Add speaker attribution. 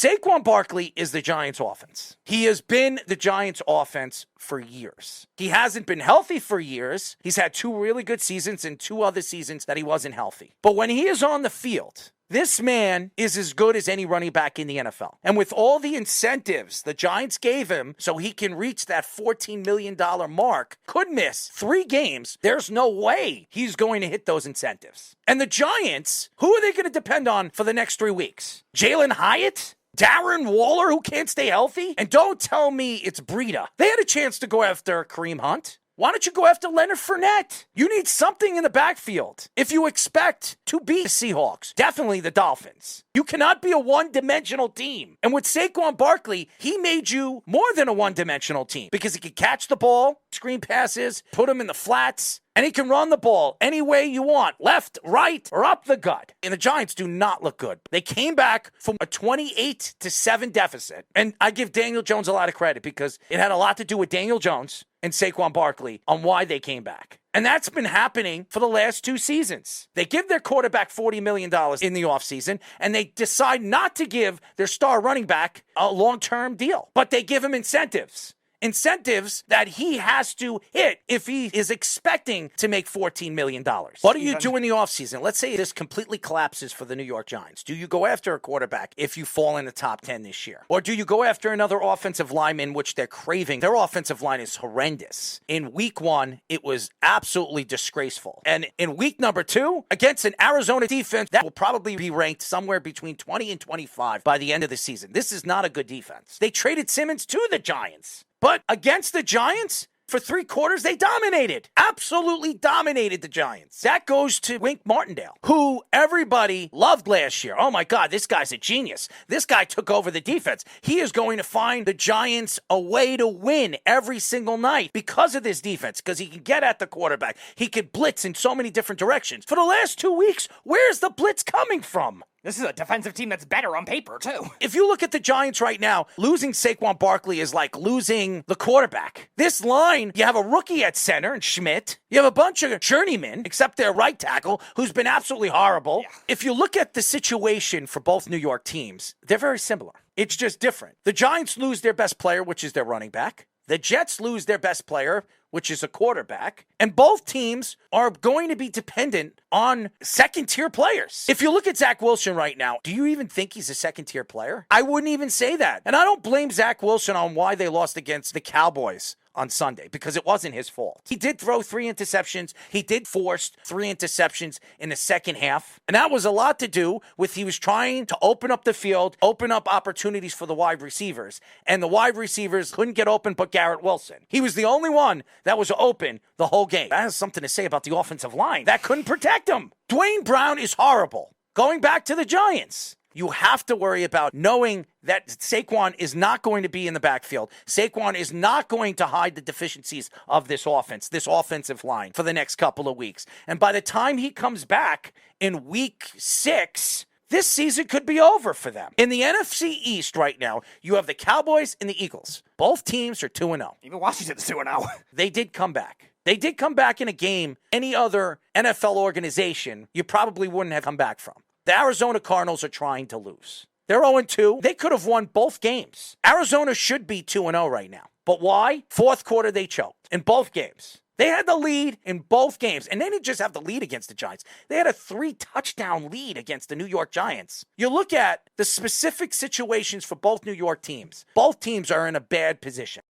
Speaker 1: Saquon Barkley is the Giants' offense. He has been the Giants' offense for years. He hasn't been healthy for years. He's had 2 really good seasons and 2 other seasons that he wasn't healthy. But when he is on the field, this man is as good as any running back in the NFL. And with all the incentives the Giants gave him so he can reach that $14 million mark, could miss 3 games, there's no way he's going to hit those incentives. And the Giants, who are they going to depend on for the next 3 weeks? Jalen Hyatt? Darren Waller, who can't stay healthy? And don't tell me it's Breida. They had a chance to go after Kareem Hunt. Why don't you go after Leonard Fournette? You need something in the backfield if you expect to beat the Seahawks. Definitely the Dolphins. You cannot be a one-dimensional team. And with Saquon Barkley, he made you more than a one-dimensional team because he could catch the ball, screen passes, put him in the flats, and he can run the ball any way you want, left, right, or up the gut. And the Giants do not look good. They came back from a 28-7 deficit. And I give Daniel Jones a lot of credit because it had a lot to do with Daniel Jones and Saquon Barkley on why they came back. And that's been happening for the last 2 seasons. They give their quarterback $40 million in the offseason, and they decide not to give their star running back a long-term deal. But they give him incentives. Incentives that he has to hit if he is expecting to make $14 million. What do you do in the offseason? Let's say this completely collapses for the New York Giants. Do you go after a quarterback if you fall in the top 10 this year? Or do you go after another offensive lineman, which they're craving? Their offensive line is horrendous. In week 1, it was absolutely disgraceful. And in week number 2, against an Arizona defense that will probably be ranked somewhere between 20 and 25 by the end of the season. This is not a good defense. They traded Simmons to the Giants. But against the Giants, for 3 quarters, they dominated. Absolutely dominated the Giants. That goes to Wink Martindale, who everybody loved last year. Oh my God, this guy's a genius. This guy took over the defense. He is going to find the Giants a way to win every single night because of this defense, because he can get at the quarterback. He could blitz in so many different directions. For the last 2 weeks, where's the blitz coming from?
Speaker 2: This is a defensive team that's better on paper, too.
Speaker 1: If you look at the Giants right now, losing Saquon Barkley is like losing the quarterback. This line, you have a rookie at center and Schmidt. You have a bunch of journeymen, except their right tackle, who's been absolutely horrible. Yeah. If you look at the situation for both New York teams, they're very similar. It's just different. The Giants lose their best player, which is their running back. The Jets lose their best player, which is a quarterback. And both teams are going to be dependent on second-tier players. If you look at Zach Wilson right now, do you even think he's a second-tier player? I wouldn't even say that. And I don't blame Zach Wilson on why they lost against the Cowboys on Sunday, because it wasn't his fault. He did throw 3 interceptions. He did force 3 interceptions in the second half. And that was a lot to do with he was trying to open up the field, open up opportunities for the wide receivers. And the wide receivers couldn't get open but Garrett Wilson. He was the only one that was open the whole game. That has something to say about the offensive line. That couldn't protect him. Dwayne Brown is horrible. Going back to the Giants, you have to worry about knowing that Saquon is not going to be in the backfield. Saquon is not going to hide the deficiencies of this offense, this offensive line, for the next couple of weeks. And by the time he comes back in week 6, this season could be over for them. In the NFC East right now, you have the Cowboys and the Eagles. Both teams are 2-0.
Speaker 2: Even Washington's 2-0.
Speaker 1: They did come back. They did come back in a game any other NFL organization you probably wouldn't have come back from. The Arizona Cardinals are trying to lose. They're 0-2. They could have won both games. Arizona should be 2-0 right now. But why? 4th quarter, they choked in both games. They had the lead in both games. And they didn't just have the lead against the Giants. They had a 3-touchdown lead against the New York Giants. You look at the specific situations for both New York teams. Both teams are in a bad position.